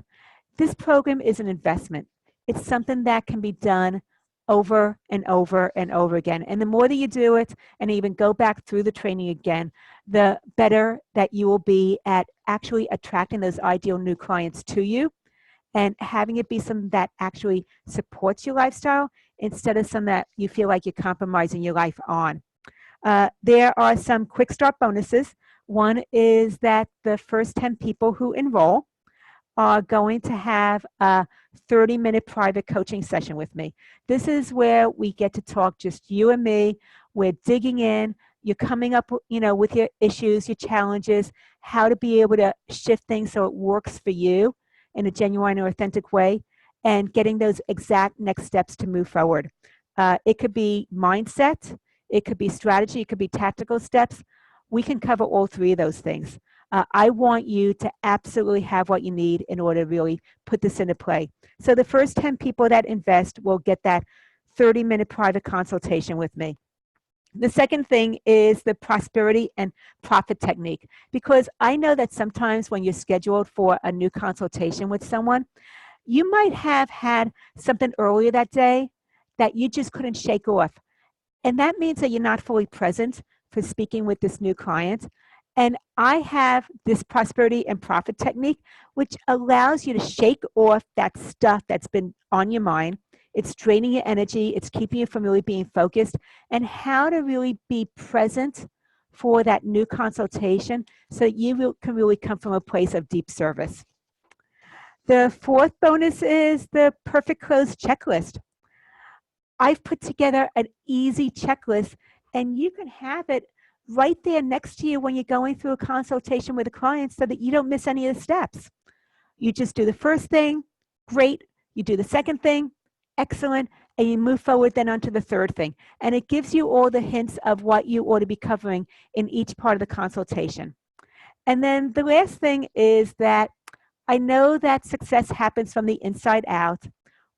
this program is an investment. It's something that can be done over and over and over again. And the more that you do it and even go back through the training again, the better that you will be at actually attracting those ideal new clients to you and having it be something that actually supports your lifestyle instead of something that you feel like you're compromising your life on. There are some quick start bonuses. One is that the first 10 people who enroll are going to have a 30-minute private coaching session with me. This is where we get to talk, just you and me. We're digging in. You're coming up, with your issues, your challenges, how to be able to shift things so it works for you in a genuine or authentic way, and getting those exact next steps to move forward. It could be mindset, it could be strategy, it could be tactical steps. We can cover all 3 of those things. I want you to absolutely have what you need in order to really put this into play. So the first 10 people that invest will get that 30-minute private consultation with me. The second thing is the prosperity and profit technique, because I know that sometimes when you're scheduled for a new consultation with someone, you might have had something earlier that day that you just couldn't shake off. And that means that you're not fully present for speaking with this new client. And I have this prosperity and profit technique, which allows you to shake off that stuff that's been on your mind. It's draining your energy. It's keeping you from really being focused, and how to really be present for that new consultation so you can really come from a place of deep service. The fourth bonus is the perfect close checklist. I've put together an easy checklist, and you can have it right there next to you when you're going through a consultation with a client so that you don't miss any of the steps. You just do the first thing, great. You do the second thing, excellent. And you move forward then onto the third thing. And it gives you all the hints of what you ought to be covering in each part of the consultation. And then the last thing is that I know that success happens from the inside out.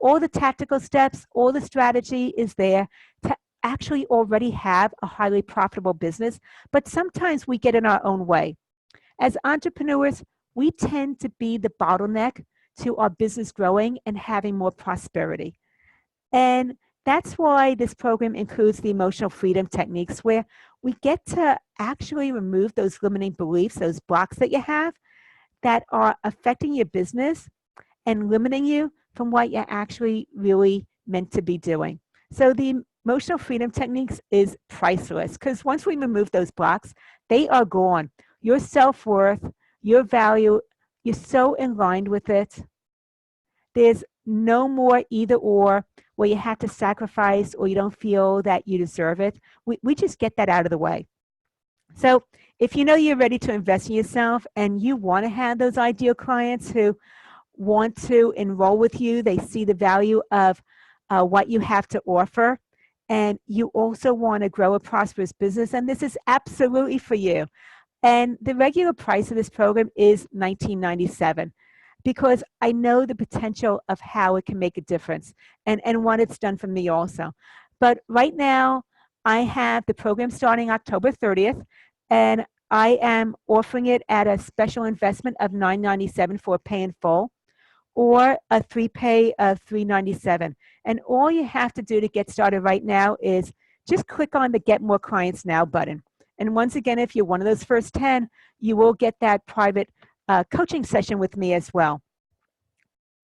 All the tactical steps, all the strategy is there to actually already have a highly profitable business, but sometimes we get in our own way. As entrepreneurs, we tend to be the bottleneck to our business growing and having more prosperity. And that's why this program includes the emotional freedom techniques, where we get to actually remove those limiting beliefs, those blocks that you have that are affecting your business and limiting you from what you're actually really meant to be doing. So the emotional freedom techniques is priceless because once we remove those blocks, they are gone. Your self-worth, your value, you're so in line with it. There's no more either or where you have to sacrifice or you don't feel that you deserve it. We just get that out of the way. So if you know you're ready to invest in yourself and you want to have those ideal clients who want to enroll with you, they see the value of what you have to offer, and you also want to grow a prosperous business, and this is absolutely for you. And the regular price of this program is $19.97 because I know the potential of how it can make a difference and what it's done for me also. But right now, I have the program starting October 30th, and I am offering it at a special investment of $9.97 for pay in full or a 3-pay of $3.97. And all you have to do to get started right now is just click on the Get More Clients Now button. And once again, if you're one of those first 10, you will get that private coaching session with me as well.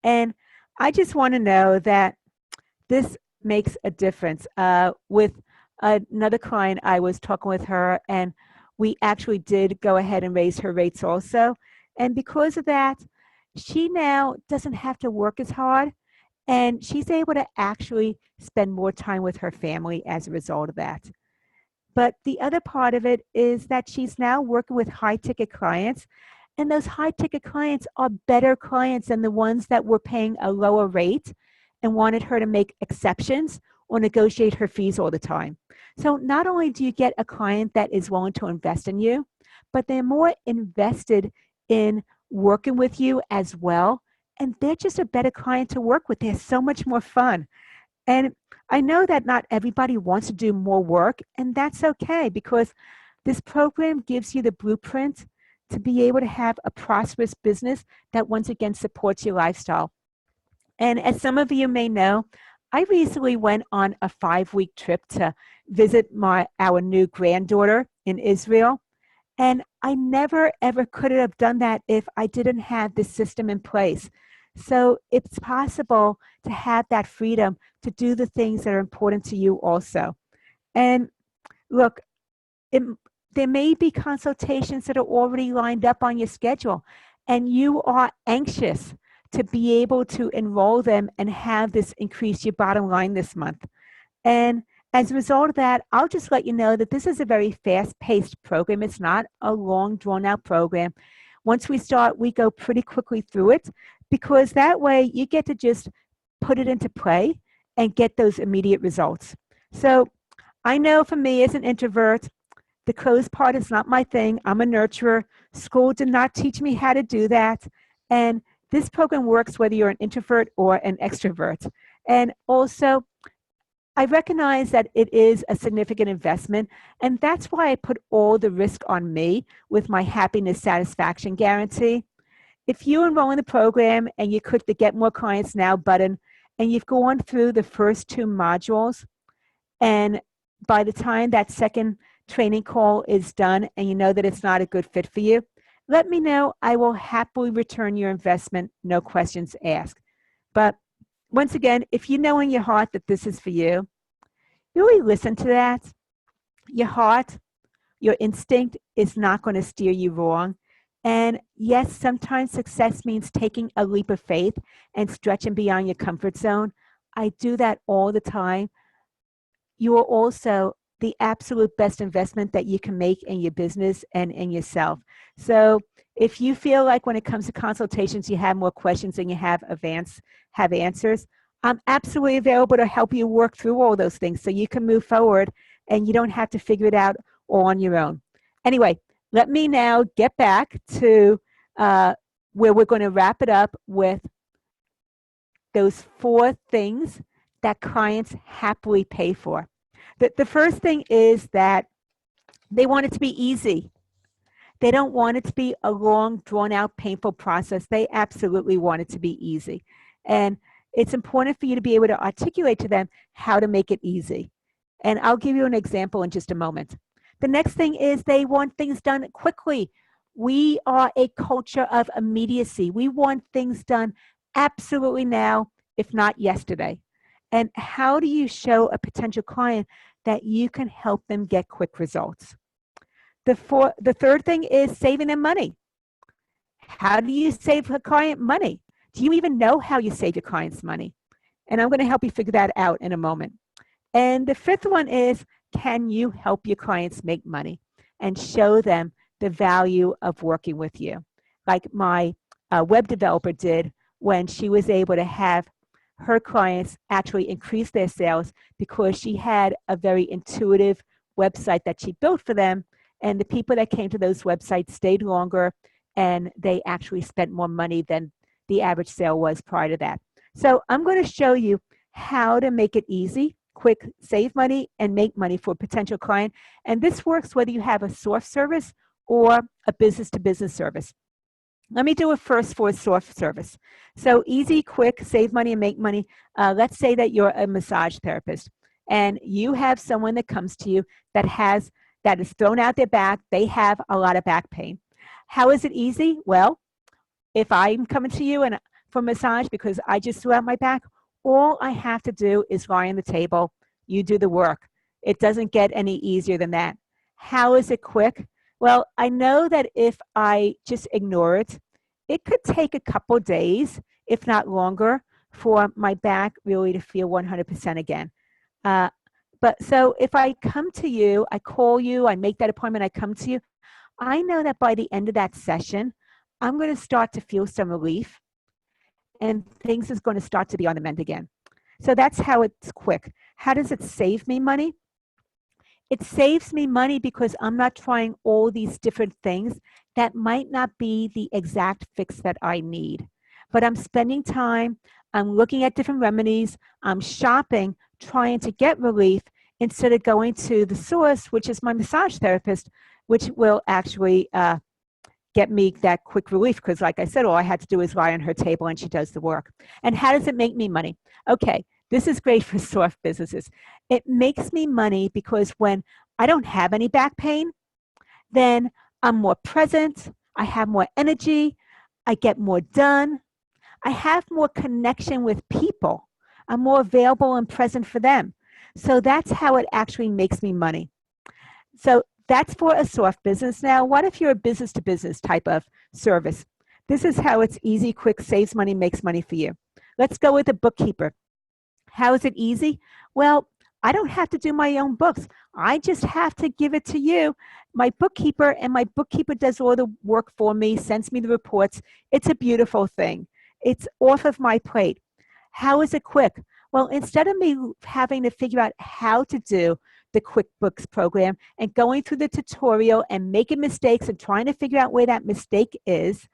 And I just want to know that this makes a difference. With another client, I was talking with her, and we actually did go ahead and raise her rates also. And because of that, she now doesn't have to work as hard, and she's able to actually spend more time with her family as a result of that. But the other part of it is that she's now working with high ticket clients, and those high ticket clients are better clients than the ones that were paying a lower rate and wanted her to make exceptions or negotiate her fees all the time. So not only do you get a client that is willing to invest in you, but they're more invested in working with you as well. And they're just a better client to work with. They're so much more fun. And I know that not everybody wants to do more work, and that's okay because this program gives you the blueprint to be able to have a prosperous business that once again supports your lifestyle. And as some of you may know, I recently went on a 5-week trip to visit our new granddaughter in Israel. And I never, ever could have done that if I didn't have this system in place. So it's possible to have that freedom to do the things that are important to you also. And look, it, there may be consultations that are already lined up on your schedule, and you are anxious to be able to enroll them and have this increase your bottom line this month. And as a result of that, I'll just let you know that this is a very fast-paced program. It's not a long, drawn-out program. Once we start, we go pretty quickly through it because that way you get to just put it into play and get those immediate results. So I know for me as an introvert, the closed part is not my thing. I'm a nurturer. School did not teach me how to do that. And this program works whether you're an introvert or an extrovert. And also, I recognize that it is a significant investment, and that's why I put all the risk on me with my happiness satisfaction guarantee. If you enroll in the program and you click the Get More Clients Now button and you've gone through the first 2 modules, and by the time that second training call is done and you know that it's not a good fit for you, let me know. I will happily return your investment, no questions asked. But once again, if you know in your heart that this is for you, really listen to that. Your heart, your instinct is not going to steer you wrong. And yes, sometimes success means taking a leap of faith and stretching beyond your comfort zone. I do that all the time. You are also the absolute best investment that you can make in your business and in yourself. So if you feel like when it comes to consultations, you have more questions than you have answers, I'm absolutely available to help you work through all those things so you can move forward and you don't have to figure it out all on your own. Anyway, let me now get back to where we're going to wrap it up with those 4 things that clients happily pay for. The first thing is that they want it to be easy. They don't want it to be a long, drawn-out, painful process. They absolutely want it to be easy. And it's important for you to be able to articulate to them how to make it easy. And I'll give you an example in just a moment. The next thing is they want things done quickly. We are a culture of immediacy. We want things done absolutely now, if not yesterday. And how do you show a potential client that you can help them get quick results? The third thing is saving them money. How do you save a client money? Do you even know how you save your clients money? And I'm going to help you figure that out in a moment. And the fifth one is, can you help your clients make money and show them the value of working with you? Like my web developer did when she was able to have her clients actually increase their sales because she had a very intuitive website that she built for them. And the people that came to those websites stayed longer and they actually spent more money than the average sale was prior to that. So I'm going to show you how to make it easy, quick, save money, and make money for a potential client. And this works whether you have a soft service or a business-to-business service. Let me do it first for a soft service. So easy, quick, save money and make money. Let's say that you're a massage therapist and you have someone that comes to you that has thrown out their back. They have a lot of back pain. How is it easy? Well, if I'm coming to you and for massage because I just threw out my back, all I have to do is lie on the table. You do the work. It doesn't get any easier than that. How is it quick? Well, I know that if I just ignore it, it could take a couple days, if not longer, for my back really to feel 100% again. But so if I come to you, I call you, I make that appointment, I come to you, I know that by the end of that session, I'm going to start to feel some relief and things is going to start to be on the mend again. So that's how it's quick. How does it save me money? It saves me money because I'm not trying all these different things that might not be the exact fix that I need. But I'm spending time, I'm looking at different remedies, I'm shopping, trying to get relief instead of going to the source, which is my massage therapist, which will actually get me that quick relief because, like I said, all I had to do is lie on her table and she does the work. And how does it make me money? Okay, this is great for soft businesses. It makes me money because when I don't have any back pain, then I'm more present, I have more energy, I get more done, I have more connection with people, I'm more available and present for them. So that's how it actually makes me money. So that's for a soft business. Now, what if you're a business-to-business type of service? This is how it's easy, quick, saves money, makes money for you. Let's go with a bookkeeper. How is it easy? Well, I don't have to do my own books. I just have to give it to you, my bookkeeper, and my bookkeeper does all the work for me, sends me the reports. It's a beautiful thing. It's off of my plate. How is it quick? Well, instead of me having to figure out how to do the QuickBooks program and going through the tutorial and making mistakes and trying to figure out where that mistake is,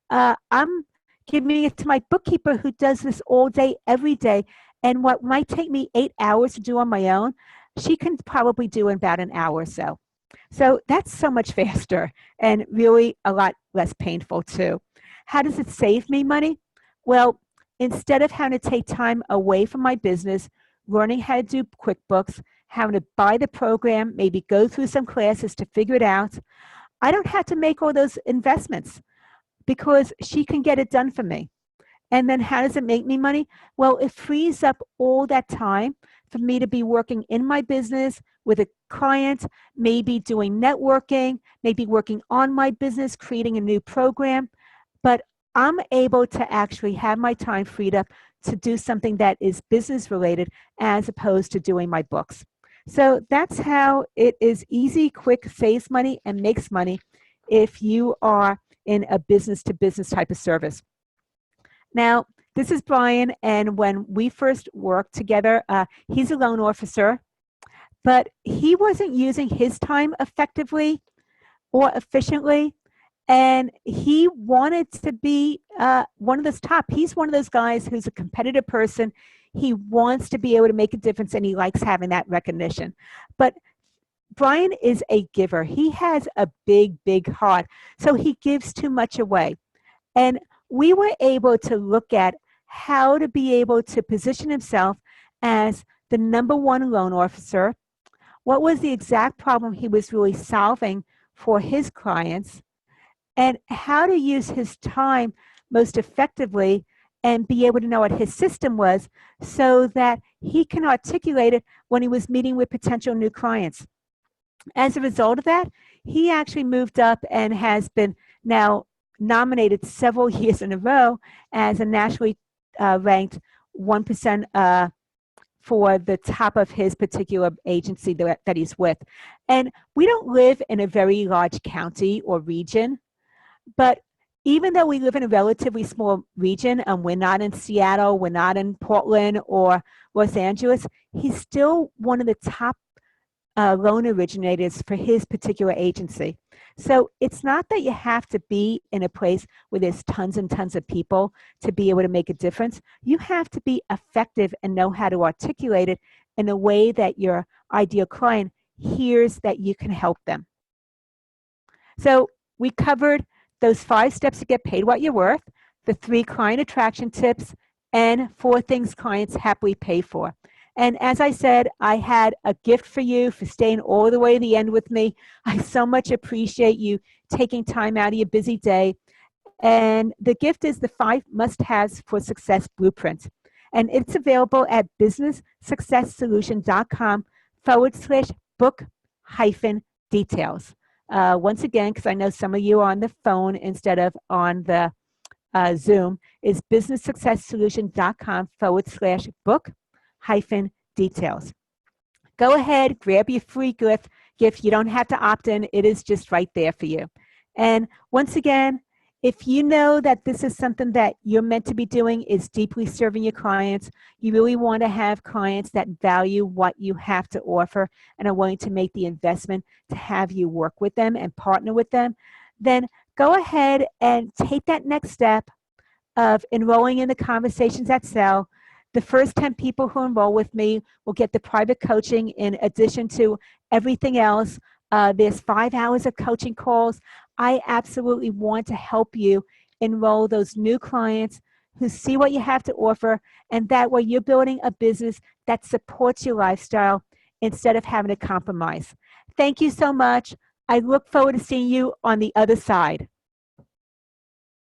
I'm giving it to my bookkeeper who does this all day, every day. And what might take me 8 hours to do on my own, she can probably do in about an hour or so. So that's so much faster and really a lot less painful too. How does it save me money? Well, instead of having to take time away from my business, learning how to do QuickBooks, having to buy the program, maybe go through some classes to figure it out, I don't have to make all those investments because she can get it done for me. And then how does it make me money? Well, it frees up all that time for me to be working in my business with a client, maybe doing networking, maybe working on my business, creating a new program. But I'm able to actually have my time freed up to do something that is business related as opposed to doing my books. So that's how it is easy, quick, saves money, and makes money if you are in a business-to-business type of service. Now, this is Brian, and when we first worked together, he's a loan officer, but he wasn't using his time effectively or efficiently, and he wanted to be one of those top. He's one of those guys who's a competitive person. He wants to be able to make a difference, and he likes having that recognition. But Brian is a giver. He has a big, big heart, so he gives too much away. And we were able to look at how to be able to position himself as the #1 loan officer. What was the exact problem he was really solving for his clients, and how to use his time most effectively and be able to know what his system was so that he can articulate it when he was meeting with potential new clients. As a result of that, he actually moved up and has been now nominated several years in a row as a nationally ranked 1% for the top of his particular agency that he's with. And we don't live in a very large county or region, but even though we live in a relatively small region and we're not in Seattle, we're not in Portland or Los Angeles, he's still one of the top loan originators for his particular agency. So it's not that you have to be in a place where there's tons and tons of people to be able to make a difference. You have to be effective and know how to articulate it in a way that your ideal client hears that you can help them. So we covered those 5 steps to get paid what you're worth, the 3 client attraction tips, and 4 things clients happily pay for. And as I said, I had a gift for you for staying all the way to the end with me. I so much appreciate you taking time out of your busy day. And the gift is the 5 must-haves for success blueprint. And it's available at businesssuccesssolution.com/book-details. Once again, because I know some of you are on the phone instead of on the Zoom, is businesssuccesssolution.com/book-details. Go ahead, grab your free gift. You don't have to opt in. It is just right there for you. And once again, if you know that this is something that you're meant to be doing, is deeply serving your clients, you really want to have clients that value what you have to offer and are willing to make the investment to have you work with them and partner with them, then go ahead and take that next step of enrolling in the Conversations That Sell. The first 10 people who enroll with me will get the private coaching in addition to everything else. There's 5 hours of coaching calls. I absolutely want to help you enroll those new clients who see what you have to offer, and that way you're building a business that supports your lifestyle instead of having to compromise. Thank you so much. I look forward to seeing you on the other side.